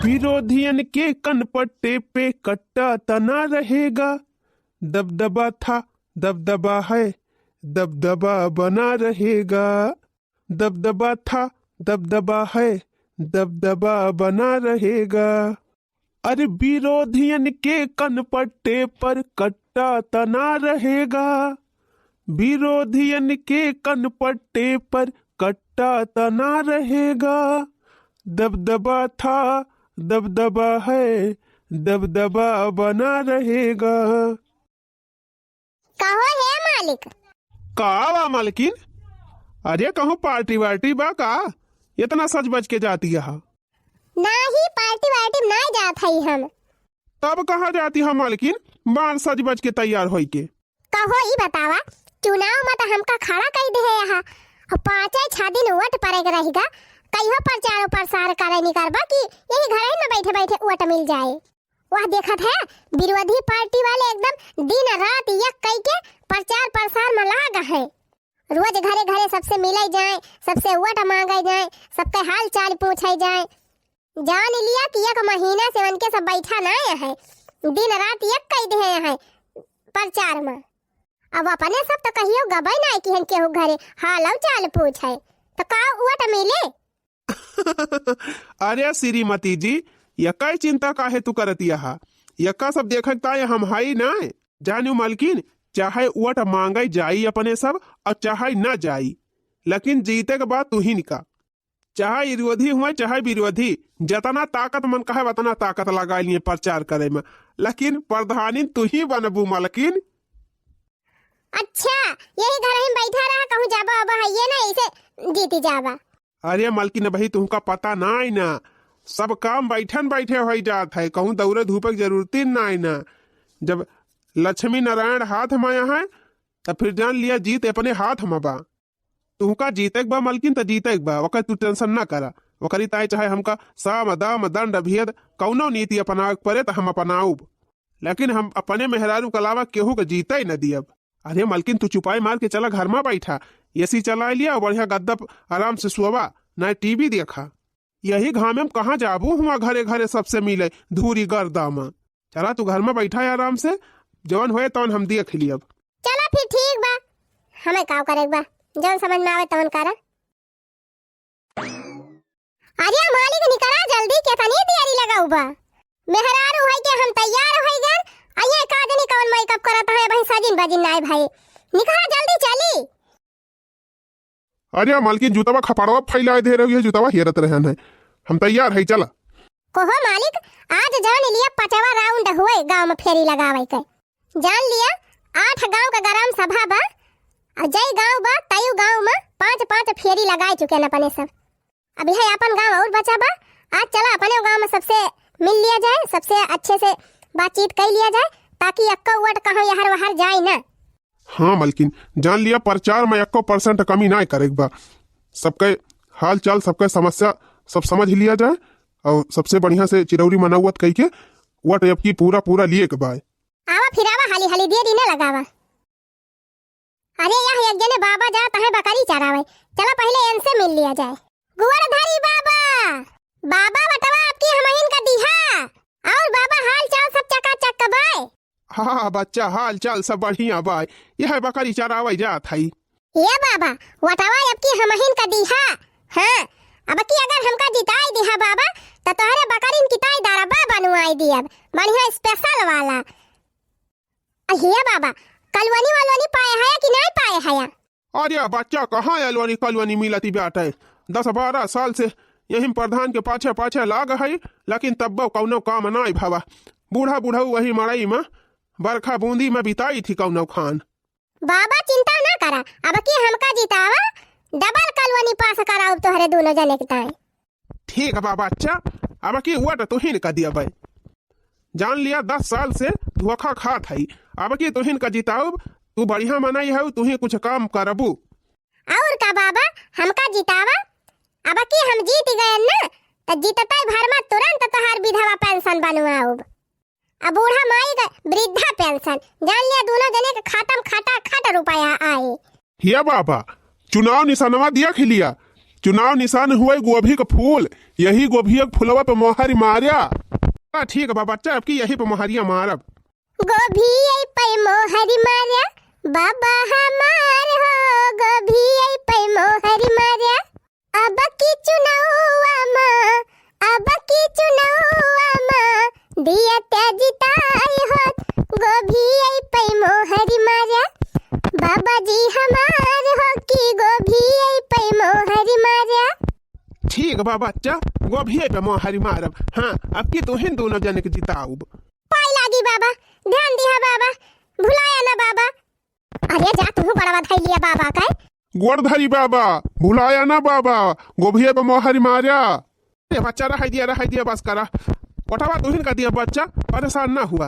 विरोधियन के कनपट्टे पे कट्टा तना रहेगा। दबदबा था दबदबा है, दबदबा बना रहेगा। दबदबा था दबदबा है, दबदबा बना रहेगा। अरे विरोधियन के कनपट्टे पर कट्टा तना रहेगा। विरोधियन के कनपट्टे पर कट्टा तना रहेगा। दबदबा था दबदबा है, दबदबा बना रहेगा। कहो है मालिक। का बा मालकिन? अरे कहूँ पार्टी वार्टी बा का? इतना सज बज के जाती है? नहीं पार्टी वार्टी ना जात हई हम। तब कहाँ जाती है मालकिन बार सज बज के तैयार होई के? कहो ही बतावा, चुनाव में तो हमका खड़ा कर दे है यहाँ और 5-6 दिन वोट पड़े रहेगा। कहियो प्रचार प्रसार करे नहीं करबा कि यही घर में बैठे बैठे वोट मिल जाए। वह देखत है विरोधी पार्टी वाले एकदम दिन रात एक कई के प्रचार प्रसार में लाग है। रोज घरे घरे सबसे मिले जाए, सबसे वोट मांगे जाए, सबके हाल चाल पूछे जाए। जान लिया कि एक महीना से उनके सब बैठा ना है, दिन रात एक कई दे है प्रचार में। अब अपने सब तो कहियो गबई ना कि हम केहू घरे हाल चाल पूछे तो का वोट मिले। अरे श्रीमती जी, यका चिंता काहे तू करती है? यका सब देखता है हम हाई ना जानू मालकिन, चाहे वोट मांगे जाई अपने सब और चाहे न जाई, लेकिन जीते के बाद तू ही निका। चाहे विरोधी हुए चाहे विरोधी, जितना ताकत मन कहे उतना ताकत लगा लिए प्रचार करे में, लेकिन प्रधानी तू ही बनबू मालकिन। अच्छा यही घर में बैठा रहा कहूँ जाबा अब है ये ना इसे जीती जाबा। अरे मालकिन भाई तुमका पता ना है ना, सब काम बैठन बैठे हो जात है, कहूँ दौड़े धूपे की जरूरत ना है ना। जब लक्ष्मी नारायण हाथ में है तो फिर जान लिया जीत अपने हाथ में बा। तुमका जीते बा मालकिन तो जीते बा, वकर तू टेंशन ना करा। वकरी ताई चाहे हमका साम दाम दंड भेद कौनो नीति अपनावे पड़े तो हम अपनाऊब, लेकिन हम अपने मेहरारू के अलावा केहू के जीते ही न दियब। अरे मालकिन तू चुपाई मार के चला घर में बैठा, एसी चला लिया और बढ़िया गद्दा आराम से सोवा, न टीवी देखा। यही घाम में कहाँ जाबू हुआ घरे घरे सबसे मिले धूरी गर्दा में। चला तू घर में बैठा है आराम से, जौन होए तौन हम देख लियब। चला फिर ठीक बा, हमें का करे बा जौन समझ में आवे तौन करा। अरे मालिक निकला जल्दी के तनी तैयारी लगाऊ बा। मेहरारू है के हम तैयार हो गए, आइए का दिन कौन मेकअप करत है भाई सजिन बजिन नाय भाई, निकला जल्दी चली। अरे मालकिन जूतावा खपाड़वा फैलाए दे रही है, जूतावा हेरत रहन है, हम तैयार है चला। कोहो मालिक आज जान लिया 5वां राउंड हुए गांव में फेरी लगावे के। जान लिया 8 गांव का ग्राम सभा बा और जय गांव बा तयू गांव में 5-5 फेरी लगाए चुके न अपने सब। अभी है अपन गांव और बचा बा, आज चला अपने गांव में सबसे मिल लिया जाए, सबसे अच्छे से बातचीत कर लिया जाए ताकि अक्का वोट कहाँ यहर वहर जाए ना। हाँ मालकिन जान लिया प्रचार में 1% कमी ना करेगा, सबके हाल चाल सबके समस्या सब समझ लिया जाए और सबसे बढ़िया से चिरौरी मनावत कह के वोट अब की पूरा पूरा लिए के बाय। आवा फिर आवा हाली हाली दे दी ना लगावा। अरे यह एक जने बाबा जाता है बकरी चरावे, चला पहले इनसे मिल लिया जाए। गुवरधारी बाबा, बाबा बटवा आपकी हमहिन का दीहा और बाबा हाल चाल सब चकाचक बाय। हाँ बच्चा हाल चाल सब बढ़िया बाय, यह बकरी चरावे जात है। ये बाबा वटवा आपकी हमहिन का दीहा। हाँ अब की अगर हमका जिताई दिहा बाबा तो तोहरे बकरीन किताई दारबा बनवाई दियब बढ़िया स्पेशल वाला। अहिया बाबा कलवनी वालोनी पाए है कि नहीं पाए है? अरे बच्चा कहाँ अलवनी कलवनी मिलती बाटे, 10-12 साल से यही प्रधान के पाछे पाछे लाग है, लेकिन तब कौनो काम नहीं भवा। बूढ़ा बूढ़ा वही मड़ई में बरखा बूंदी में बिताई थी कौनो खान। बाबा चिंता ना करा, अब की हमका जितावा डबल कलवनी पास कराओ तोहरे दोनों जने के ताई। ठीक है बाबा, अच्छा अब की वोट तुहिन का दिया भाई। जान लिया 10 साल से धोखा खात है, अब की तुहिन का जिताओ, तू बढ़िया मनाई है, तुही कुछ काम करबू। और का बाबा हमका जितावा, अब की हम जीत गए ना तो जीतताई भर में तुरंत तोहार विधवा पेंशन बनवाओ, अब बूढ़ा माई का वृद्धा पेंशन। जान लिया दोनों जने के खाता में खाता रुपया आए। हिया बाबा चुनाव निशानवा दिया खिलिया, चुनाव निशान हुए गोभी का फूल, यही गोभी के फूलवा पे मोहर मारिया। ठीक बा बच्चा, अब की यही पे मोहरिया मारब। गोभी पे मोहर मारिया बाबा हमार हो, गोभी पे मोहर मारिया। अब की चुनावा माँ, अब की चुनावा माँ दिया त्या जिताई हो, गोभी पे मोहर मारिया बाबा जी हमार हो कि गोभी पे मोहर मारिया। ठीक बा बच्चा, गोभी पे मोहर मारब। हाँ, अब की तुहिन दोनों जने के जिताऊब। पाई लागी बाबा, ध्यान दिया बाबा, भुलाया ना बाबा। अरे जा तू बड़ा बधाई लिया बाबा का। गोरधरी बाबा, भुलाया ना बाबा, गोभी पे मोहर मारिया। बच्चा रह दिया बस करा। कोठावा तुहिन का दिया बच्चा, परेशान ना हुआ।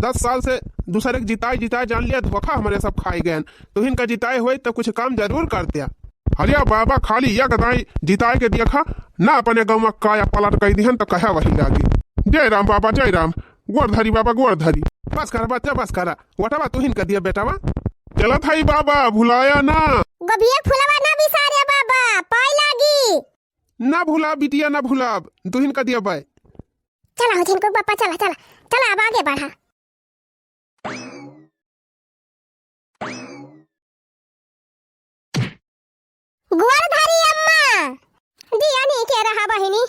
10 साल से दूसरे के जिताए जान लिया, धोखा हमारे सब खाए गए। तुहिन का जिताए हुए तो कुछ काम जरूर करते। अरे बाबा खाली या गदाई जिताए के देखा ना, अपने गाँव में काया पलट कही दिहन तो कहा वही लागी। जय राम बाबा जय राम। गोरधरी बाबा गोरधरी। बस करा बच्चा बस करा। वटावा तुहिन का दिया बेटावा। चला था बाबा, भुलाया ना। गोभिया फुलवा ना बिसारे बाबा, पाई लागी। ना भूला बिटिया ना भूला, तुहिन का दिया बाय। चला हो जिनको पापा, चला चला चला अब आगे बढ़ा। गोरधरी अम्मा दिया नहीं के रहा बहिनी,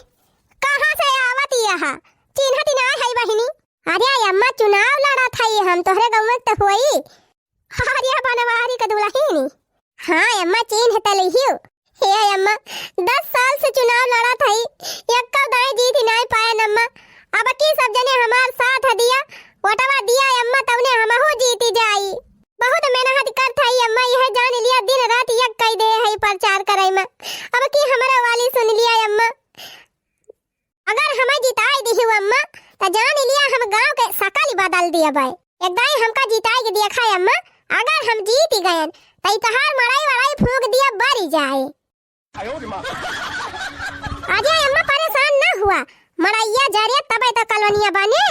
कहाँ से आवत यहाँ चिन्हती ना है बहिनी। अरे अम्मा चुनाव लड़ा था ये हम तोहरे गाँव में तो हुई। हरिया बनवारी का दुल्हन। हाँ अम्मा चिन्ह त लिहियो। हे अम्मा 10 साल से चुनाव लड़ा था, एक दाई जीत नहीं पाए अम्मा। अब की सब जने हमार साथ दिया, वोटवा दिया अम्मा, तबने हमहु जीती जाई। बहुत मेहनत करत है अम्मा, यह जान लिया दिन रात एक कई दे है प्रचार करे में। अब की हमारा वाली सुन लिया अम्मा, अगर हमें जिताई दी अम्मा तो जान लिया हम गांव के सकल ही बदल दिया भाई। एक दाई हमका जिताई के देखा अम्मा, अगर हम जीत गए तो तहार मड़ाई फूंक दिया बारी जाए। अजय अम्मा परेशान ना हुआ, मड़ैया जरे तबे तो कॉलोनिया बने।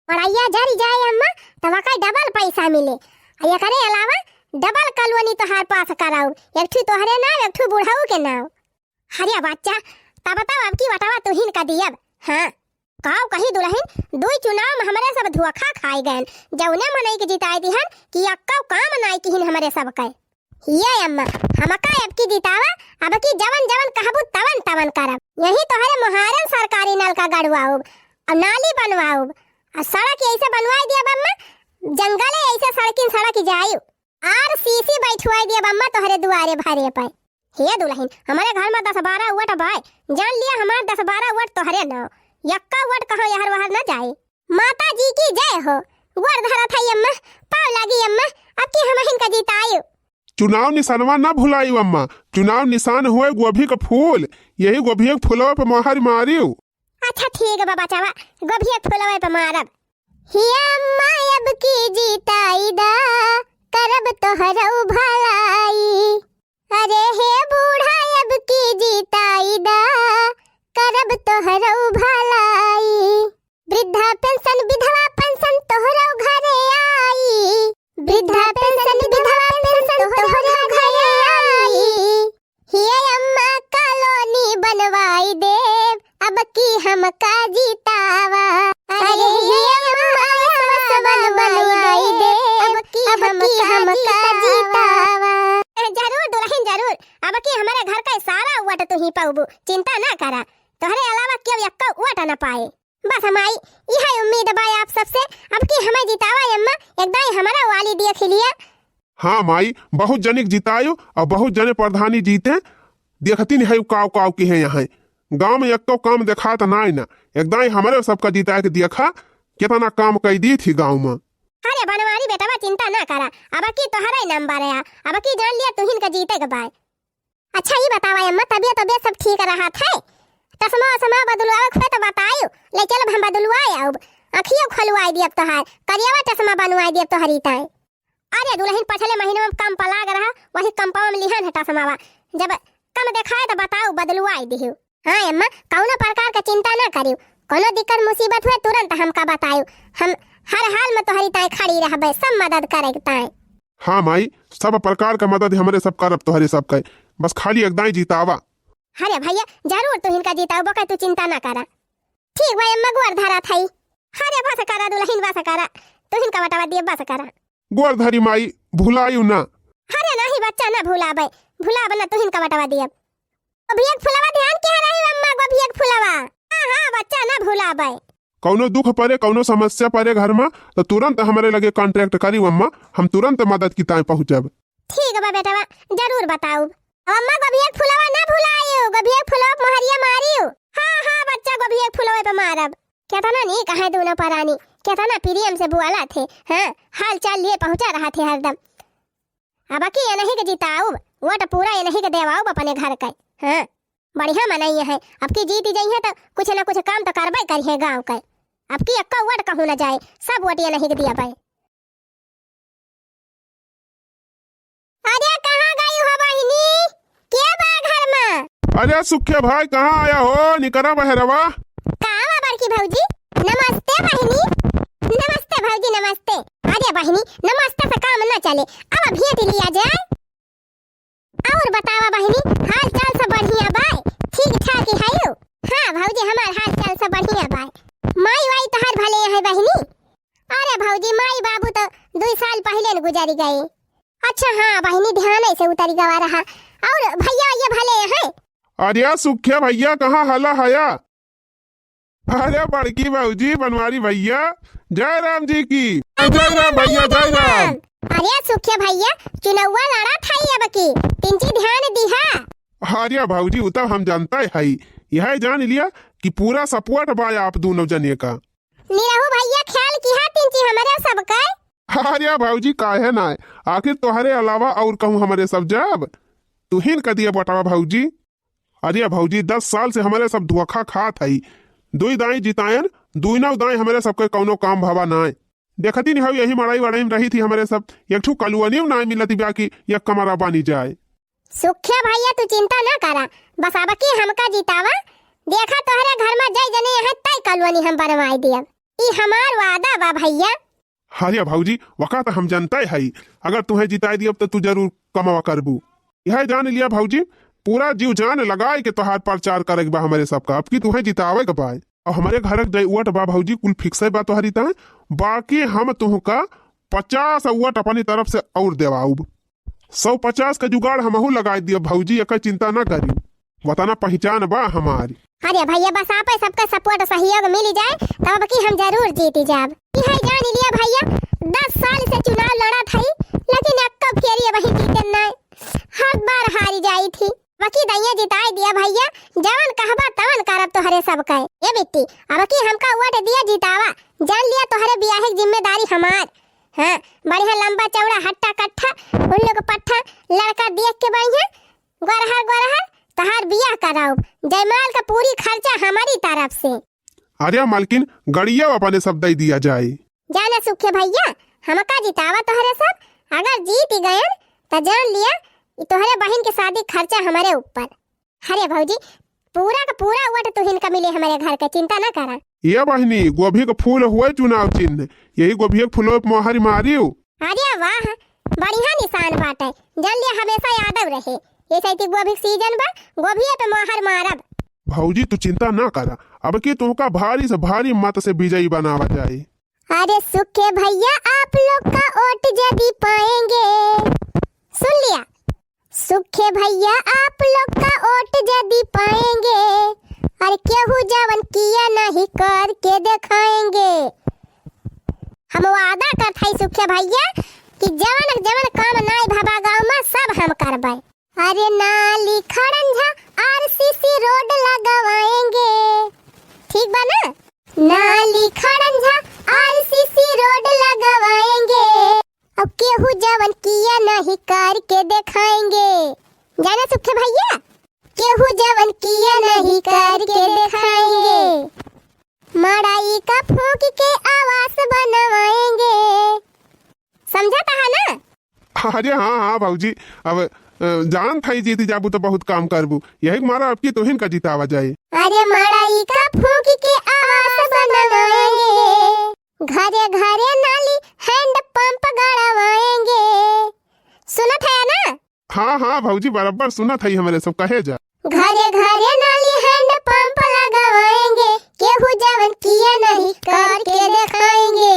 मड़ैया जरी जाए अम्मा तब का डबल पैसा मिले। ये करे अलावा डबल कॉलोनी तोहार पास कराऊ, एक ठू तोहरे नाम एक ठू बुढ़ाऊ के नाम। हरिया बच्चा तब बताओ अब की वटावा तुहिन का दियब। हाँ काव कही दुल्हन, दो चुनाव में हमारे सब धोखा खाए गए, जौने मनई के जिताई दिहन कि अक्का काम नाई किहिन हमारे सब के। ये अम्मा हमका अब की जितावा, अब की जवन जवन कहबू तवन तवन करब। यही तोहरे मोहारन सरकारी नल का गड़वाऊ और नाली बनवाऊ और सड़क ऐसे बनवाई दिया अम्मा, जंगले ऐसे सड़क जायू और सीसी बैठवाई दिया अम्मा तोहरे दुआरे भरे पे। हे दुल्हन हमारे घर में 10-12 वोट भाई, जान लिया हमारे 10-12 वोट तोहरे नाव, यक्का वोट कहो यार वहां न जाए। माता जी की जय हो। गोरधरा था अम्मा, पाव लागी अम्मा, अब की हम इनका जितायू। चुनाव निशानवा ना भुलायू अम्मा, चुनाव निशान हुए गोभी का फूल, यही गोभी के फूलवा पे मोहर मारियो। अच्छा ठीक है बाबा चावा, गोभी के फूलवा पे मारब। हे अम्मा अब की जिताई दा, करब तोहरऊ भलाई। अरे हे बूढ़ा अब की जिताई दा, करब तोहरऊ भलाई। वृद्धा पेंशन विधवा पेंशन तोहरऊ घरे आई, वृद्धा पेंशन विधवा पेंशन तोहरऊ घरे आई। हे अम्मा कॉलोनी बनवाई देव, अब की हमका जितावा। अरे हे अम्मा बनवाई देव, अब की हमका जितावा। जरूर दुल्हन जरूर, अब की हमारे घर का सारा वोट तू ही पाऊबू, चिंता ना करा, तोहरे अलावा क्यों यक्का वोट ना पाए। बस हमारी यह उम्मीद बा आप सबसे, अब की हमें जितावा अम्मा, एकदम हमारा वाली देख लिया। हाँ माई, बहुत जनिक जितायो और बहुत जने प्रधानी जीते, देखती नहीं काव काव की है यहाँ गांव में एक काम देखा तो ना, एकदम हमारे सबका जिता के देखा कितना काम कर दी थी गांव में। अरे बनवारी बेटा चिंता ना करा, अब की तोहरा ही नंबर है, अब की जान लिया तुहिन का जीते के बाद। अच्छा ये बतावा अम्मा, तबियत सब ठीक रहा था? चश्मा बदलवावे खुद तो बतायो, ले चल हम बदलवाए अब, आँखियों खोलवाई दियब तोहार, करियावा चश्मा बनवाई दियब तोहरी ताई। अरे दुल्हन पछले महीने में कम पलाग रहा, वही कंपावा में लिहन है चश्मावा, जब कम देखाए तो बताओ बदलवाई दियो। हाँ अम्मा कौनो प्रकार का चिंता ना करियो, कोनो दिक्कत मुसीबत हुए तुरंत हमका बतायो, हम हर हाल में तोहरी ताई खड़ी रहबे, सब मदद करे ताई। हाँ माई, सब प्रकार का मदद हमारे सब करब तोहरे सब के, बस खाली एकदाई जीतावा। अरे भैया जरूर तू इनका जीताऊ बका, तू चिंता ना करा। ठीक भाई अम्मा गोर धरा थाई। अरे बस करा दुल्हन बस करा, तू इनका बटावा दिए बस करा। गोर धरी माई भुलायू ना। अरे नहीं बच्चा ना भुलाबे, भुलाब ना, तू इनका बटावा दिए। अभी एक फुलावा ध्यान के रही अम्मा को, अभी एक फुलावा। हां बच्चा ना भुलाबे। कौनो दुख पड़े कौनो समस्या पड़े घर में तो तुरंत हमारे लगे कांटेक्ट करी अम्मा, हम तुरंत मदद की ताई पहुंचब। ठीक है बेटा जरूर बताऊ। अम्मा को भी एक फुलावा ना भुलायो, गोभी एक फुलावा मोहरिया मारियो। हां बच्चा गोभी एक फुलावा पे मारब। कहता ना नहीं कहे दोनों परानी, कहता ना प्रियम से बुआला थे। हां हाल चाल लिए पहुंचा रहा थे हरदम। अब की ये नहीं के जिताऊ, वोट पूरा ये नहीं के देवाऊ अपने घर का। हां बढ़िया मनाई है, अब की जीत जाई है तो कुछ ना कुछ काम तो करबे करी है गांव का। अब की अक्का वोट कहूं ना जाए, सब वोट ये नहीं के दिया भाई। अरे कहां गई हो बहिनी, के बा घर में? अरे सुखे भाई कहाँ आया हो, निकरा बहरवा। कहां बड़की भौजी? नमस्ते बहिनी। नमस्ते भौजी नमस्ते। अरे बहिनी नमस्ते से काम ना चले, अब भेंट लिया जाए। और बतावा बहिनी हाल चाल सब बढ़िया बाय, ठीक ठाक है यो? हां भौजी हमार हाल चाल सब बढ़िया बाय। माई वाई तहार भले है बहिनी? अरे भौजी माई बाबू तो 2 साल पहले गुजर गए। अच्छा हाँ बहिनी ध्यान से उतरी गवा रहा। और भैया ये भले है? अरे सुखे भैया कहाँ हला हया। अरे बड़की भौजी बनवारी भैया, जय राम जी की। जय राम भैया जय राम। अरे सुखे भैया चुनौवा लड़ा था अब की, तिंची ध्यान दिहा। अरे भौजी वो तो हम जानता है, यह जान लिया कि पूरा सपोर्ट बा आप दोनों जने का। निरहु भैया ख्याल किहा तिंची हमारे सबका। अरे भौजी काहे ना, आखिर तोहरे अलावा और कहूँ हमारे सब जब तुहिन का दिया बटावा भौजी। अरे भौजी 10 साल से हमारे सब धोखा खात है, दुई दाई जितायन दुई नौ दाई हमारे सबके कौनो काम भावा ना देखती नहीं हो, यही मड़ाई वड़ाई में रही थी हमारे सब, एक ठू कलुअनी ना मिलती बाकी एक कमरा बानी जाए। सुखे भैया तू चिंता ना करा, बस अब की हमका जितावा। देखा तोहरे घर में जय जने यहाँ तय कलुअनी हम बनवाई दियब, ई हमार वादा बा भैया। अरे भौजी वका तो हम जानते है, अगर तुम्हें जिताई दियब तो तू जरूर कमावा करबू। यह जान लिया भौजी पूरा जीव जान लगाए के तोहार प्रचार करे बा हमारे सबका, अब की तुम्हें जितावे के पाए। और हमारे घर वोट बा भौजी कुल फिक्स है बा तोहरी ता, बाकी हम तुमका 50 वोट अपनी तरफ से और देवाऊब। 150 का जुगाड़ हमहू लगा दिया भौजी, एक चिंता ना करी, बताना पहचान बा हमारी। अरे भैया बस आप सबका सपोर्ट सहयोग मिल जाए तब की हम जरूर जीती जाब। यह जान लिया भैया 10 साल से चुनाव लड़ा थी, लेकिन अक्का फेरी वही जीते ना, हर बार हारी जाई थी। बाकी दैया जिताई दिया भैया, जवन कहबा तवन करब तोहरे सब कहे। ये बिट्टी अब की हमका वोट दिया जितावा, जान लिया तोहरे बियाह की जिम्मेदारी हमार। हाँ बढ़िया लंबा चौड़ा हट्टा कट्ठा उल्लू का पट्ठा लड़का देख के बढ़िया गोरहर गोरहर तहार बियाह कराओ, जयमाल का पूरी खर्चा हमारी तरफ से। अरे मालकिन गड़िया अपने सब दे दिया जाए। जाना सुखे भैया हमका जितावा तोहरे सब, अगर जीत गए तो जान लिया तोहरे बहन के शादी खर्चा हमारे ऊपर। अरे भौजी पूरा का पूरा वोट तुहिन का मिले हमारे घर का, चिंता ना करा। ये बहनी गोभी का फूल हुए चुनाव चिन्ह, यही गोभी के फूलों पे मोहर मारियो। अरे वाह बढ़िया निशान बाटे, जान लिया हमेशा यादव रहे। ये सही गोभी सीजन बा, गोभी पे मोहर मारब। भौजी तू चिंता ना करा, अब की तुमका भारी से भारी मत से विजयी बनावा जाए। अरे सुखे भैया आप लोग का वोट यदि पाएंगे, सुन लिया सुखे भैया आप लोग का वोट यदि पाएंगे, अरे केहू जवन किया नहीं करके दिखाएंगे। हम वादा करते हैं सुखे भैया कि जवन जवन काम नाई भाभा गाँव में सब हम करवाए। अरे नाली खड़ंझा आरसीसी रोड लगवाएंगे, ठीक बा ना? नाली खड़ंझा आरसीसी रोड लगवाएंगे, अब केहू जवन किया नहीं करके दिखाएंगे। जाना सुखे भैया केहू जवन किया नहीं करके दिखाएंगे, मड़ाई का फूंक के आवास बनवाएंगे। समझा था ना? अरे हाँ हाँ भौजी अब जान था जीती जाबू तो बहुत काम करबू, यही मारा आपकी तोहिन का जितावा जाए। अरे मड़ाई का फूंक के आवास बनवाएंगे, घरे घरे नाली हैंड पंप गड़वाएंगे। सुना था ना? हाँ हाँ भौजी बराबर सुना था हमारे सब कहे जा। घरे घरे नाली हैंड पंप लगाएंगे, केहू जवन किया नहीं करके दिखाएंगे।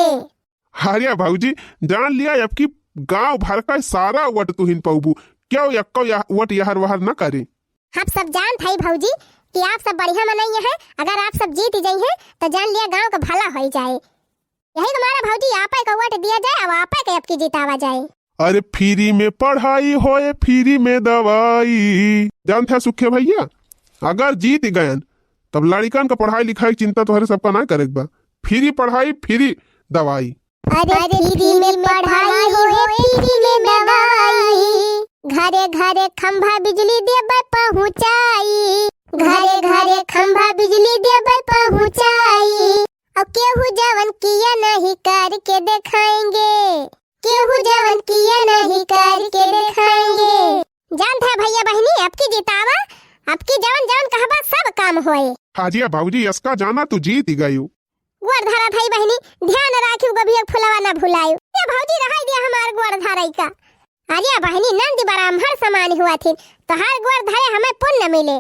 हारिया भौजी जान लिया अब की गांव भर का सारा वट तुहिन पौबू, क्यों यक्को वट यहर वहर न करे। आप सब जान थाई भौजी कि आप सब बढ़िया मनइया है, अगर आप सब जीत जाई है तो जान लिया गांव का भला हो जाए। यही हमारा भौजी आपा का वोट दिया जाए अब आपा के आपकी जितावा जाए। अरे फ्री में पढ़ाई होए फ्री में दवाई, जानते हैं सुखे भैया अगर जीत गयन तब लड़कन का पढ़ाई लिखाई चिंता तुम्हारे सबका ना करे बा, फ्री पढ़ाई फ्री दवाई। अरे फ्री में पढ़ाई होए फ्री में दवाई, घरे घरे खंभा बिजली देबे पहुंचाई, घरे घरे खंभा बिजली देबे पहुंचाई। और केहू जवन किया नहीं करके दिखाएंगे, केहू जवन किया नहीं करके दिखाएंगे। जानते हैं भैया बहनी आपकी जितावा, आपकी जवन जवन कहबा सब काम होए। हाजिया बाबूजी इसका जाना तू जीत गई। गोड़ धारा भाई बहनी ध्यान राखियो गभिया फुलवा ना भुलायो। ये भौजी रहाई दिया हमार गोड़ धाराई का। अरे बहनी नंदी ब्राह्मण समान हुआ थी तो हर गोड़ धरे हमें पुण्य मिले।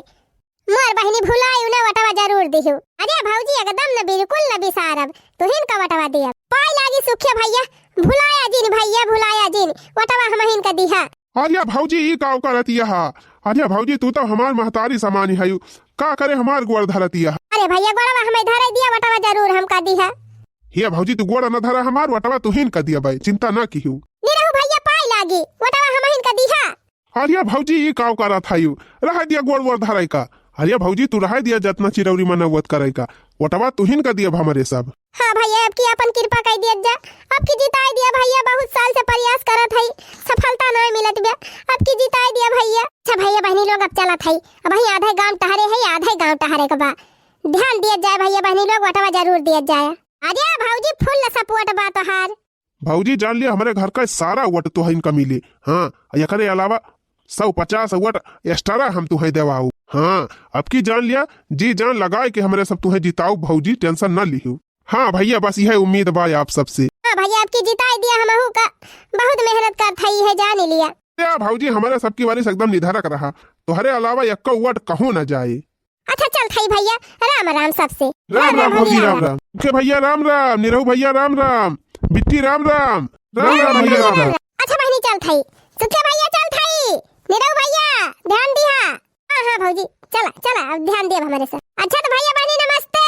मोर बहनी भुलायो ना वटवा जरूर दियो। अरे भौजी एकदम न बिल्कुल न बिसारब, तुहिन का वटवा दिया। पाई लागी सुखे भैया भुलाया जिन भैया भुलाया जिन वटवा हमहिन का दिहा। अरे भौजी ई का करती है। अरे भौजी तू तो हमार महतारी समान है, का करे हमार गोड़ धरती है। अरे भैया गोड़वा हमें धरे दिया वटवा जरूर हमका दिहा। ये भौजी तू गोड़ न धरा हमार वटवा तुहिन का दिया भाई, चिंता ना कीहू। निरहु भैया पाई लागी वटवा हमहिन का दिहा। अरे भौजी ई का करा था यू रह दिया गोड़ गोड़ धराई का। अरे भौजी तू रह दिया जतना चिरौरी मनवत करे का वटवा तुहिन का दिया हमारे सब। हाँ भैया अब की अपन कृपा कर दिया जा, अब की जिताई दिया भैया। बहुत साल से प्रयास करत है सफलता नहीं मिलत बे, अब की जिताई दिया भैया। अच्छा भैया बहनी लोग अब चलत है, अब ही आधे गांव टहरे है आधे गांव टहरे के बा। ध्यान दिया जाए भैया बहनी लोग वटवा जरूर दिया जाए। अरे भौजी फुल सपोर्ट बा तोहार। भौजी जान लिया हमारे घर का सारा वट तुहिन का मिले। हाँ एकरे अलावा 150 वट एक्स्ट्रा हम तुम्हें देवाऊ। हाँ अब की जान लिया जी जान लगाए कि हमारे सब तुम्हें जिताऊ भौजी, टेंशन न लियो। हाँ भैया बस यह उम्मीद बा आप सबसे। हाँ भैया आपकी जिताई दिया हमहू का बहुत मेहनत कर थई है जान लिया। या भौजी हमारे सबकी वारिस एकदम निधरक रहा, तुम्हारे अलावा यक्का वट कहूँ न जाए। अच्छा चल थई भैया राम राम सबसे। राम राम भौजी राम राम। के भैया राम राम, निरहु भैया राम राम, बिट्टी राम राम, राम राम भैया राम राम। अच्छा बहनी चल थई, सुखे भैया चल थई, निरहु भैया ध्यान दिया। हाँ हाँ भौजी चला चला अब ध्यान दिया हमारे से। अच्छा तो भैया बहनी नमस्ते।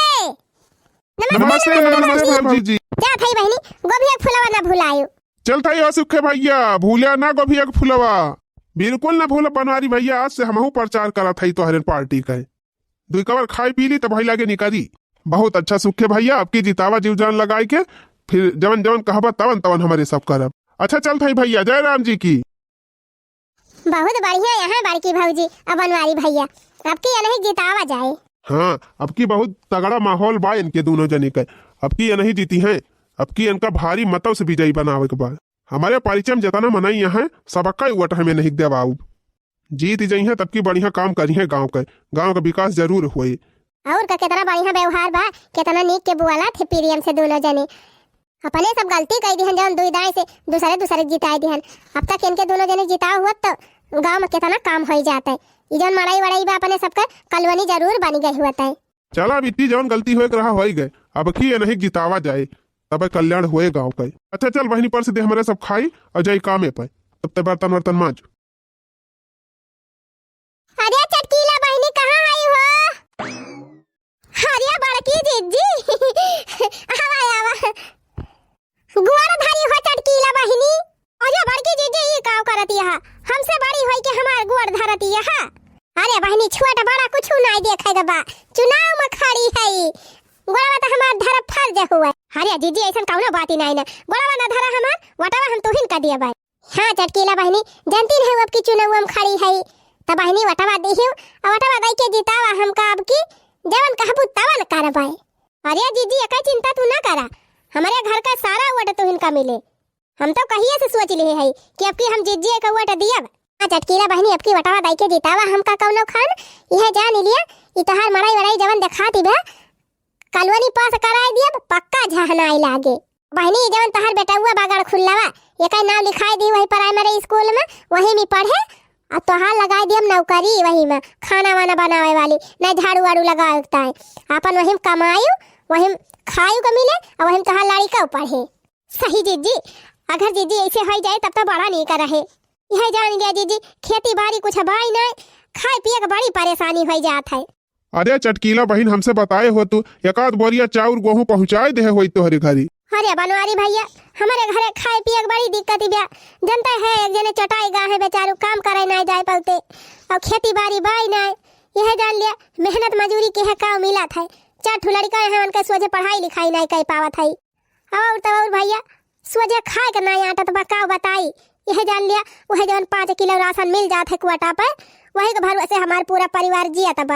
नमस्ते नमस्ते भौजी जी। जा थई बहनी गोभिया फुलवा ना भुलायो। चल थई सुखे भैया भूलिया ना गोभिया के फुलवा, बिल्कुल न भूल बनवारी भैया। आज से हमहू प्रचार करा थई तो हरेन पार्टी का दुई कवर खाई पी ली तो भाई लागे निकली। बहुत अच्छा सुखे भैया आपकी जितावा जीव जान लगाई के फिर जवन जवन कहबा तवन तवन हमारे सब करब। अच्छा चल थई भैया जय राम जी की। बहुत बढ़िया यहाँ बड़की भौजी अब बनवारी भैया आपकी ये नहीं जितावा जाए। हाँ अब की बहुत तगड़ा माहौल बा इनके दोनों जने का। अब की ये नहीं जीती हैं, अब की इनका भारी मतों से विजयी बनावे के बाद हमारे परिचय जतना मनाई यहाँ सबका वोट हमें नहीं देवाऊ। जीत जाई है तब की बढ़िया काम करी है, गाँव का विकास जरूर हुए। और का कितना बढ़िया व्यवहार बा, कितना नीक के बुआला थे पीरियम से दोनों जने अपने सब गलती कर दिहन जौन दुई दाई से दूसरे जिताए दिहन। अब तक इनके दोनों जने जिताओ हुआ तो गांव में कितना काम हो जाता है। इजन मड़ाई वड़ाई बा अपने सबका कलवनी जरूर बन गई हुआ है। चला बिट्टी जौन गलती हो रहा हो गए, अब की नहीं जितावा जाए तब कल्याण हुए गाँव का। अच्छा चल बहनी पर से दे हमारे सब खाई और जाई कामे पे, तब तक बर्तन वर्तन मांझ। अरे चटकीला बहनी कहाँ आई हो? अरे बड़की जीजी आवा आवा गुआरा धारी हो चटकीला बहनी। अरे बड़की जीजी ये काम करती है हमसे बड़ी होई के हमार गुआर धरती है। अरे बहनी छोटा बड़ा कुछ नहीं देखेगा बा, चुनाव में खड़ी है गोड़वा तो हमार धर फर्ज हुआ। अरे जीजी ऐसा कौनो बात ही नहीं ना, गोड़वा ना धरा हमार वटवा हम तुहिन का दिया भाई। हाँ चटकीला बहनी जानती है अब की चुनाव में खड़ी है तो बहनी वटवा दिहियो और वटवा दई के जितावा हमका अब की जवन कहबू तवन करबाई। अरे जीजी एका चिंता तू ना करा, हमारे घर का सारा वोट तुहिन का मिले। हम तो कहिए से सोच लिए है कि अब की हम जीजिए का वोट दिया। हाँ चटकीला बहनी अब की वटवा दई के जितावा हमका कौनो खान यह जान लिया ई तोहार मड़ाई वड़ाई जवन दिखाती बा कलवनी पास कराई दिया पक्का झहनाई लागे। बहनी जवन तोहार बेटा हुआ बागड़ खुल्लावा एका नाम लिखाई दी वही प्राइमरी स्कूल में, वही में पढ़े अब तोहार लगा दियम नौकरी वही में खाना वाना बनावे वाली, न झाड़ू वाड़ू लगाता है। अपन वही में कमायू, वही में खायू का मिले और वही में तोहार लड़का पढ़े। सही जीजी, अगर जीजी ऐसे हो जाए तब तो बड़ा नहीं कर रहे। यह जान लिया जीजी, खेती बाड़ी कुछ भाई नहीं, खाए पिए का बड़ी परेशानी हो जात है। अरे चटकीला बहन, हमसे बताए हो तू एक आध बोरिया चाउर गेहूं पहुँचाए दे हो तोहरे घरी। अरे बनवारी भैया, हमारे घरे खाए पिए की बड़ी दिक्कत है। जनता है एक जने चटाई गा है बेचारू, काम करे नहीं जाए पाते और खेती बाड़ी बाई नहीं। यह जान लिया मेहनत मजूरी के है का मिला था। 4 लड़का है उनके सोझे पढ़ाई लिखाई नहीं कर पावत है। और तो और भैया सोझे खाए के नहीं आटा तो बकाव बताई। यह जान लिया वह जवन 5 किलो राशन मिल जाता है क्वाटा पर, वही के भरोसे हमारा पूरा परिवार जिया तब।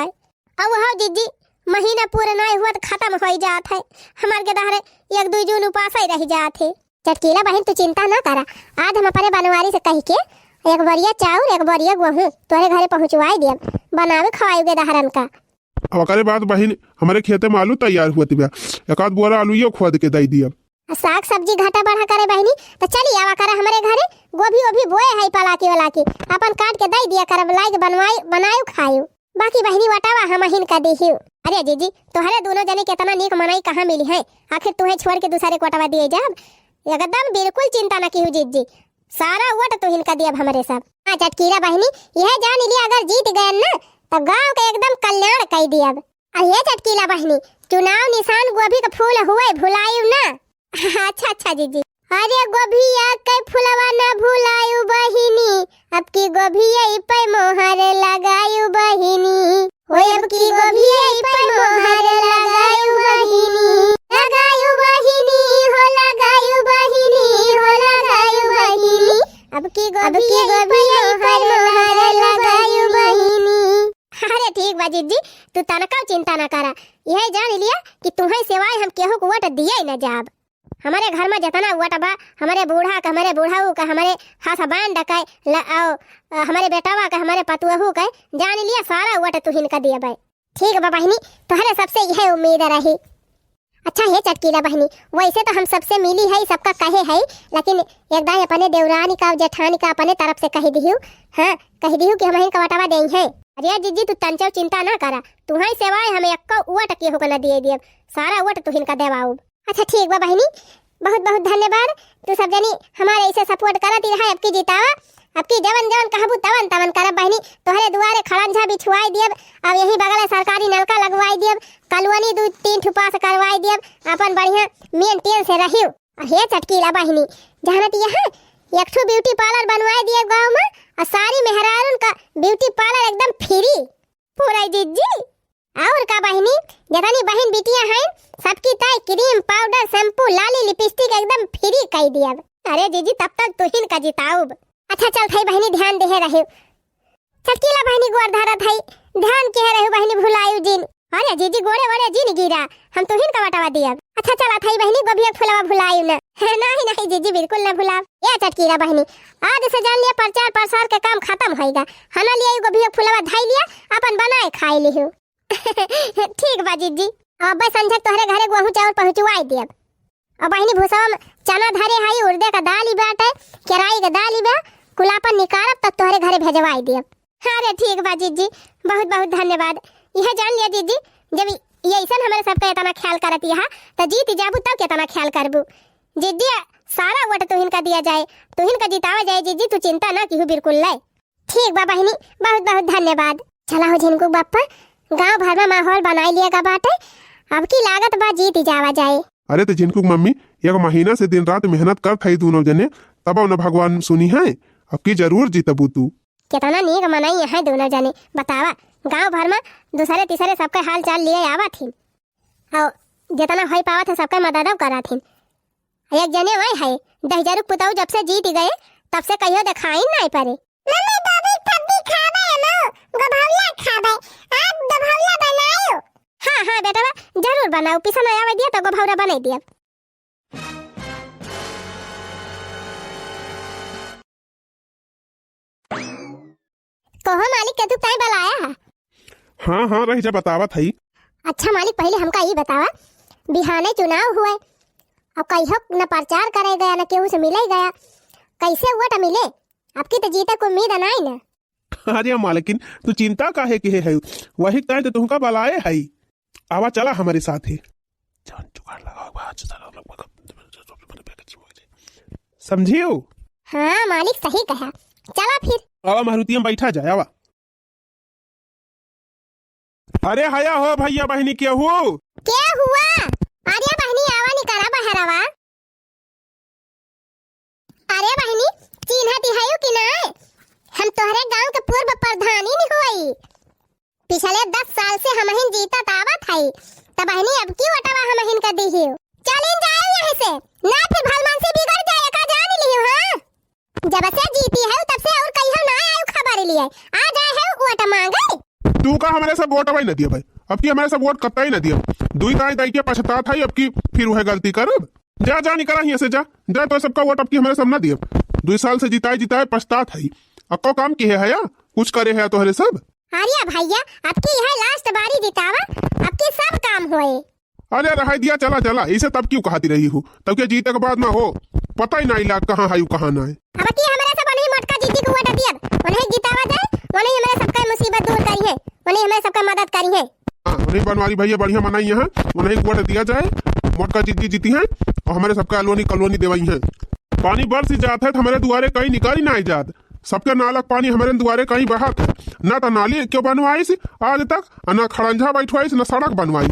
अब वह जीजी महीना पूरा नहीं हुआ तो खत्म हो जात है। हमारे के दहरे 1-2 जून उपास ही रह जात है। चटकीला बहन तू चिंता ना करा, आज हम अपने बनवारी से कह के 1 बोरिया चाउर 1 बोरिया गेहूं तोरे घरे पहुंचवाई दियम, बनावे खवाओगे दहरन का। अब अकरे बाद बहन हमारे खेते में आलू तैयार हुआ तिबा, एक आध बोरा आलू यो खोद के दे दिया। साग सब्जी घाटा बढ़ा करे बहनी तो चली आवा करे हमारे घरे, गोभी ओभी बोए है पलाकी वाला की, अपन काट के दे दिया करब, लाइक बनवाई बनायू खायू। बाकी बहनी वटावा हम हिन का देहियो। अरे जीजी तोहरे दोनों जने कितना नीक मनाई कहाँ मिली है, आखिर तुम्हें छोड़ के दूसरे को वटावा दिए जब। एकदम बिल्कुल चिंता न की जीजी, सारा वोट तो हिनका दिया हमारे सब। हाँ चटकीला बहनी, यह जान लिया अगर जीत गए ना तो गांव का एकदम कल्याण कर दिया। अरे चटकीला बहनी, चुनाव निशान गोभी का फूल हुए भुलायू ना। अच्छा जीजी। अरे गोभिया के फुलवा न भुलायू बहिनी, अब की गोभिया पे मोहर लगायू बहिनी, होय अब की गोभिया पे मोहर लगायू बहिनी, लगायू बहिनी हो लगायू बहिनी हो लगायू बहिनी, अब की गोभिया पे मोहर लगायू बहिनी। अरे ठीक बा जीजी, तू तनका चिंता न करा। यह जान लिया कि तुम्हें सिवाय हम केहू को वोट दिया ही न जाब। हमारे घर में जितना वोट बा, हमारे बूढ़ा का, हमारे बूढ़ाऊ का, हमारे हसबैंड का, हमारे बेटावा का, हमारे पतुहू का, जान लिया सारा वोट तू हिनका दिया भाई। ठीक बा बहनी, तुम्हारे सबसे यह उम्मीद रही। अच्छा है चटकीला बहनी, वैसे तो हम सबसे मिली है, सबका कहे है, लेकिन एक दाई अपने देवरानी का जेठानी का अपने तरफ से कह दिहू। हाँ कह दिहू कि हम इनका वटावा देंगे। अरे जीजी तू तंचो चिंता ना करा, तुम्हारी सेवाएं हमें एक वोट के होकर न दिए दिए, सारा वोट तू हिनका देवाऊ। अच्छा ठीक बा बहनी, बहुत बहुत धन्यवाद। तू सब जनी हमारे ऐसे सपोर्ट करती रहा। अब की जीतावा, अब की जवन जवन कहबू तवन तवन करब बहनी। तोहरे दुआरे खड़ंझा बिछवाई दियब, अब यही बगल सरकारी नलका लगवाई दियब, कलवनी 2-3 ठुपा से करवाई दियब, अपन बढ़िया मेंटेन से रहियो। हे चटकीला बहनी, जहानत यहाँ एक ठो ब्यूटी पार्लर बनवाई दिए गांव में, और सारी मेहरारून का ब्यूटी पार्लर एकदम फ्री पूरा जीजी। और का बहनी, जतनी बहन बिटिया हैं सबकी ताई क्रीम पाउडर शैम्पू लाली लिपस्टिक एकदम फ्री कर दिया। अरे जीजी तब तक तू हिन का जिताऊब। अच्छा चल थाई बहनी ध्यान दे रहे। चटकीला बहनी गोर धारा थाई ध्यान के रहे बहनी भुलायू जिन। अरे जीजी गोरे वरे जिन गिरा, हम तो हिन का वटावा दिया। अच्छा चला थाई बहनी गोभिया फुलावा भुलायू ना। नहीं नहीं जीजी बिल्कुल ना भुलाव। ये चटकीला बहनी आज से जान लिया प्रचार प्रसार के काम खत्म होएगा। हना लिया गोभिया फुलावा धाई लिया, अपन बनाए खाई लिहू। ठीक बा जीजी, अब संझक तोहरे घरे गेहूं चावल पहुंचवाई दियब। अब बहनी भूसावा में चना धरे हाई, उड़दे का दाल ही बाटे, केराई का दाल ही बा, कुलापन निकारब तब तोहरे घरे भेजवाई दियब। अरे ठीक बा जीजी, बहुत बहुत धन्यवाद। यह जान लिया जीजी, जब ये ऐसा हमारे सबका इतना ख्याल करती है तो जीत जाबू तब कितना ख्याल करबू। जीजी सारा वोट तुहिन का दिया जाए, तुहिन का जितावा जाए जीजी, तू चिंता ना की बिल्कुल ले। ठीक बा बहनी, बहुत बहुत धन्यवाद। चला हो झिनकू बापा, गांव भर में माहौल बनाई लिया बाटे, अब की लागत बा जीत जावा जाए। अरे तो जिनको मम्मी एक महीना से दिन रात मेहनत कर खाई दोनों जने, तब न भगवान सुनी है, अब की जरूर जीतबू तू। कितना नीक मनाई है दोनों जने, बतावा गांव भर में दूसरे तीसरे सबका हाल चाल लिए आवा थी, और जितना होई पावा थे सबका मदद करा थी। एक जने वही है दहजरू पुताऊ जब से जीत गए तब से कहियो दिखाई नहीं पड़े। मम्मी बाबी सब्जी खावे नो, गोभौला खावे, आप गोभौला बनायो। हाँ हाँ बेटा जरूर बनाओ, पिसन आवे दिया तो गोभौला बनाई दिया। कहो मालिक के तू कहीं बुलाया है? हाँ हाँ रही जा बतावा थई। अच्छा मालिक पहले हमका ये बतावा, बिहाने चुनाव हुए अब कहियो न प्रचार करे गया न केहू से मिले गया, कैसे वोट मिले? आपकी तो जीते को उम्मीद नहीं न। अरे मालकिन तू चिंता काहे के है वही कहे तो तुमका बलाए है। आवा चला हमारे साथ ही समझियो। हाँ मालिक सही कहा, चला फिर। आवा मारुति में बैठा जाए आवा। अरे हया हो भैया बहनी क्या हो? क्या हुआ? अरे बहनी आवा निकला बहरावा। अरे बहनी चिन्हती है कि ना? हम तोहरे गांव के पूर्व प्रधानी नहीं हुई। पिछले 10 साल से हम हिन जीता तावत है। तब बहनी अब क्यों अटवा हम हिन कर दी हो? चलिन जाओ यहाँ से, ना फिर भलमान से बिगड़ जाए का जान लियो। हां जब से जीती है तब से और कहीं ना आयो खबर लिए आ जाए है वोट मांगे। तू का हमारे सब वोट अवाई न दिया भाई, अब की हमारे सब वोट कत्ता ही न दिया। दुई दाई दाई के पछतात है, अब की फिर वह गलती करब। जा जा निकला यहाँ से, जा जा तो सबका वोट अब की हमारे सब न दिया। 2 साल से जिताए पछतात है। अक्को काम की है या कुछ करे है तोहरे सब? अरे भैया अब की यह लास्ट बारी जितावा, अब की सब काम होए। अरे रहा दिया चला चला, इसे तब क्यों कहती रही हूँ? तब के जीते के बाद ना हो पता ही नहीं लाग कहाँ है कहाँ ना है। अब की हमारे सब नहीं मटका जीती को वोट दिया, उन्हें जितावा जाए, उन्हें हमारे सबका मुसीबत दूर करी है, उन्हें हमारे सबका मदद करी है। हाँ उन्हें बनवारी भैया बढ़िया मनाई है, उन्हें वोट दिया जाए, मोटका जीती है और हमारे सबका कॉलोनी देवाई है। पानी बरस जाता है तो हमारे दुआरे कहीं निकाली ना आई जात। सबके नालक पानी हमारे दुआरे कहीं बहात है, ना तो नाली क्यों बनवाई आज तक, ना खड़ंजा बैठवाई ना सड़क बनवाई।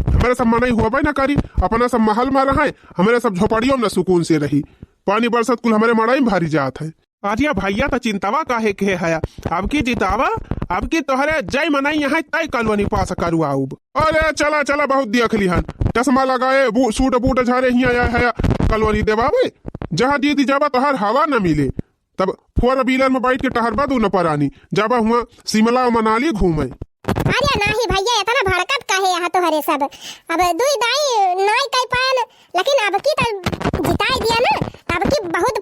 हमारे सब मनाई हुआ ना करी, अपना सब महल में रहे, हमारे सब झोपड़ियों में सुकून से रही। पानी बरसत कुल हमारे मड़ाई में भारी जात है। आर्या भैया तो चिंतावा काहे के है, अब की जितावा, अब की तोहरे जय मनाई यहाँ तय कॉलोनी पास करू आऊब। अरे चला चला बहुत देख लिहन, चश्मा लगाए सूट बूट झारे हिया है कॉलोनी देवावे। जहाँ जीती जावा तो हर हवा न मिले, तब 4 व्हीलर में बैठ के टहरबा दू न परानी जाबा हुआ शिमला और मनाली घूमे। अरे नहीं भैया इतना भड़कत काहे यहाँ तो हरे सब, अब दुई दाई नहीं कह पाए, लेकिन अब की तो जिताई दिया ना, अब की बहुत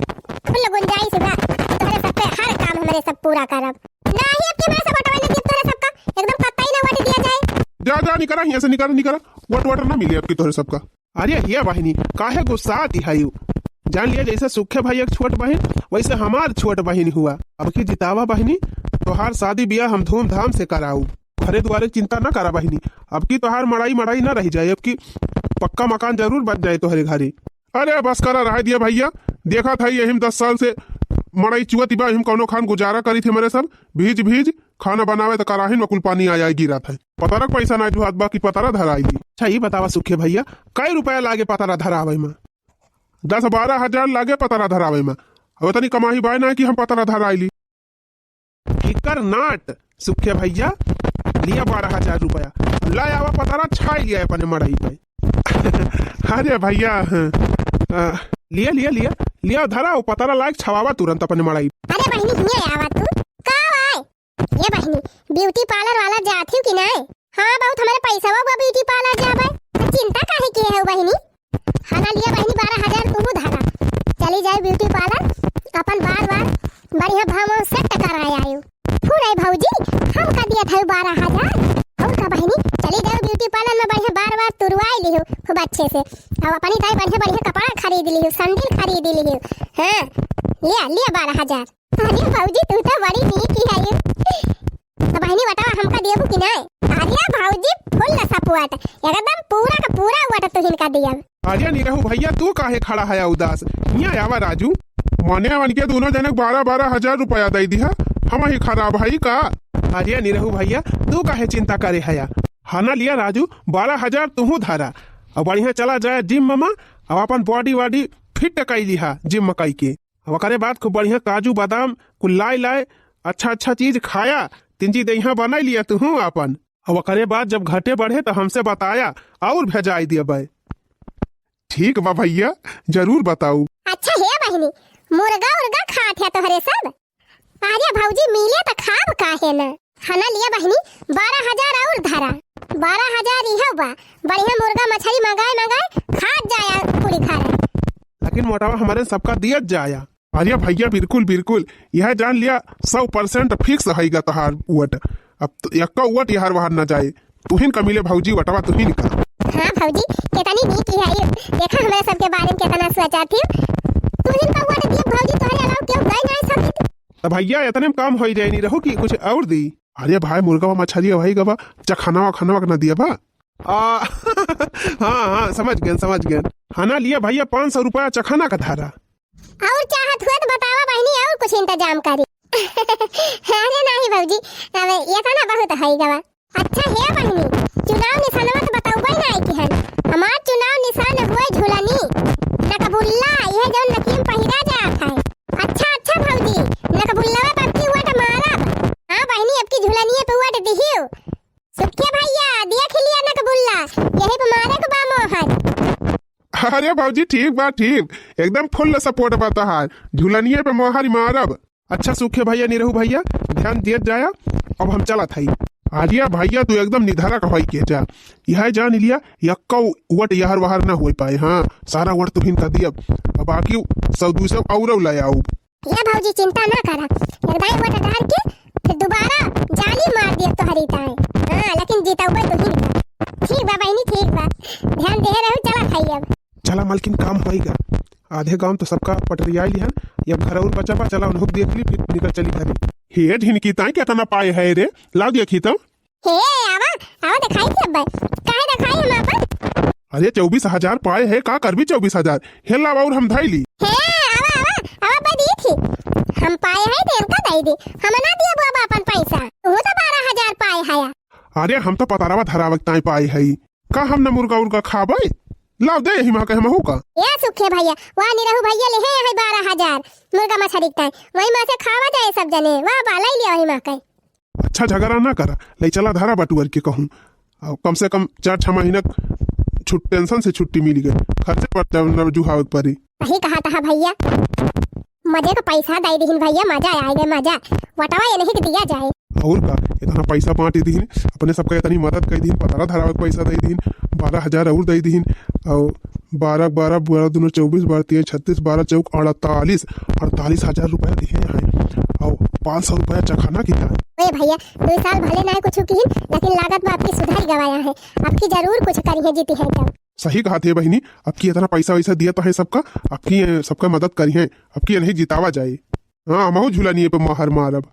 खुल गुंजाइश बा, तोहरे सब पे हर काम हमारे सब पूरा करब। नहीं अब की मैं सब बटवाई नहीं तोहरे सबका, एकदम कतई ना वोट दिया जाए। जा जा निकला यहाँ से, निकला वोट ना मिले अब की तोहरे सबका। अरे ये बहनी काहे गुस्सा आती है यू? जान लिया जैसे सुखे भाई एक छोट बहन वैसे हमार छोट बहन हुआ। अब की जितावा बहनी तोहार शादी ब्याह हम धूमधाम से कराऊ, घरे द्वारे चिंता न करा बहनी। अब की तोहार मड़ाई न रह जाए, अब की पक्का मकान जरूर बन जाए तोहरे घरे। अरे बस करा रह दिया भैया, देखा था यही 10 साल से मड़ाई चुअती बा, हम कौनो खान गुजारा करी थी मेरे सब भीज खाना बनावे तो कराही में कुल पानी आया गिरा था। पतारा पैसा ना जुहात बा की पतारा धराई दी। अच्छा ये बतावा सुखे भैया कई रुपया लागे पतारा धरावे में? 10-12 हजार लागे पतारा धरावे में। उतनी कमाही बाय ना कि हम पतारा धराइली। फिकर नाट सुखे भैया लिया 12,000 रुपया, लाया आवा पतारा छाई लिया अपने मड़ाई पे। अरे भैया लिया धरा पतारा लायक छवावा तुरंत अपने मड़ाई। अरे बहनी हिया आवा तू का आए? ये बहनी ब्यूटी पार्लर वाला जाती कि नहीं? हाँ बहुत हमारे पैसा हुआ ब्यूटी पार्लर जावे, चिंता काहे की है बहनी? खाना लिया बहनी 12,000 तू धरा, चली जाए ब्यूटी पार्लर, अपन बार बढ़िया भाव सेट कराए आयो। फूरे भौजी हम का दिया था 12,000 और का बहनी चली जाओ ब्यूटी पार्लर में बढ़िया बार तुरवाई लियो खूब अच्छे से, अब अपनी ताई बढ़िया कपड़ा खरीद लियो, सैंडल खरीद लियो। हाँ लिया 12,000। अरे भौजी तू तो बड़ी नीक ही है। तो बहनी बतावा हमका देबू कि नहीं? अरे भौजी फुल सपोर्ट, एकदम पूरा का पूरा वोट तो हिनका दिया। अरे नहीं रहू भैया तू काहे खड़ा है उदास? यहाँ आवा राजू, मने वन के दोनों जनक 12-12 हजार रुपया दे दिया, हम ही खराब है का? अरे नहीं रहू भैया तू काहे चिंता करे है? खाना लिया राजू 12,000 तू धरा और बढ़िया चला जाए जिम में और अपन बॉडी फिट कई लिहा जिम में कई के, और बाद खूब बढ़िया काजू बादाम कुल लाए अच्छा चीज खाया, 3 चीज यहाँ बना लिया तू अपन, और बाद जब घटे बढ़े तो हमसे बताया और भेजाई दिया भाई। ठीक बा भैया जरूर बताऊ। अच्छा है बहनी मुर्गा खात है तोहरे सब? अरे भौजी मिले तो खाब काहे न? खाना लिया बहनी 12,000 और धरा, 12,000 इहो बा, बढ़िया मुर्गा मछली मंगाए खात जाया पूरी खाए, लेकिन मोटावा हमारे सबका दिया जाया। अरे भैया बिल्कुल यह जान लिया 100% फिक्स है तोहार वोट, अब तो यक्का वोट यार वहां न जाए, तुहिन का मिले भौजी वटवा तुहिन का। हाँ भौजी कितनी नीक है, देखा हमारे सबके बारे में कितना सोचा थी, तुहिन का वोट दिया भौजी, तोहरे अलावा क्यों गई नहीं सब? तो भैया इतने में काम हो जाए नहीं रहो कि कुछ और दी। अरे भाई मुर्गा मछली भाई गवा चखाना खाना न दिया बा हाँ समझ गए खाना लिया भैया 500 रुपया चखाना का धारा। और चाहत हुआ तो बतावा बहनी और कुछ इंतजाम करी अरे नहीं भौजी अब ये था ना बहुत है गवा। अच्छा है बहनी चुनाव निशानवा तो बताऊबे नहीं कि हन हमार चुनाव निशान हुए झूलनी नकबुल्ला ये जो नकीम पहिरा जात है। अच्छा भौजी नकबुल्ला पे की हुआ मारब। हां बहनी अब की झूलनी पे हुआ दिहियो सुखिया भैया देख लिया नकबुल्ला यही पे मारे को बा मोहर। अरे भाजी ठीक बा ठीक एकदम फुल सपोर्ट बता है झूलनिए पे मोहरी मारब। अच्छा सुखे भैया निरहू भैया ध्यान दिए जाया। अब हम चला था आलिया भैया तू एकदम निधारा कहवाई के जा यह जान लिया यक्का वट यहर वहर ना हो पाए। हाँ सारा वट तुहिन कर दिया अब बाकी 100-200 और ले आओ। या भौजी चिंता ना करा एकदम वट डाल के फिर दोबारा जाली मार दिया तो हरीता है। हां लेकिन जीताऊबे तो ठीक बा बहनी ठीक बा ध्यान दे रहू चला खाई अब। चला मालकिन काम होएगा आधे गांव तो सबका पटरिया लिहन या घर और बचा चला उन्होंने देख ली फिर निकल चली घरी। हे ढिनकी ताई क्या तना पाए है रे लाओ देखी तो। हे आवा दिखाई के अब काहे दिखाई हम अपन। अरे 24,000 पाए है का करबी 24,000 हे लाओ और हम धाई ली। हे आवा बदी थी हम पाए है तो इनका दे दे हम ना दिया बाबा अपन पैसा तू तो 12,000 पाए है। अरे हम तो पतारावा धरावक ताई पाए है का हम न मुर्गा उर्गा खाबे लाओ दे ही मां हम होगा। या सुखे भैया वहां निरहू भैया ले है 12,000 मुर्गा मछली का वही मां से खावा जाए सब जने वाह बाला लिया वही मां का। अच्छा झगड़ा ना करा ले चला धारा बटुअर के कहूं कम से कम 4-6 महीना टेंशन से छुट्टी मिल गई खर्चे पर जुहाव परी। वही कहा था भैया मजे का पैसा दे दीन भैया मजा आएगा मजा वटवा ये नहीं दिया जाए। और का इतना पैसा बांट दीन अपने सबका इतनी मदद कर दीन पतारा धरावे पैसा दे दीन 12,000 और दे दीन और 12 दूनो 24 12 3 36 12 चौक 48,000 रुपया दिए हैं और 500 रुपया चखाना की था। ओए भैया 2 साल भले ना कुछ की लेकिन लागत में आपकी सुधार गवाया है आपकी जरूर कुछ करी है जीती है जब। सही कहा थे बहनी आपकी इतना पैसा वैसा दिया तो है सबका आपकी सबका मदद करी है आपकी नहीं जितावा जाए। हाँ महू झूला नहीं पे माहर मारब।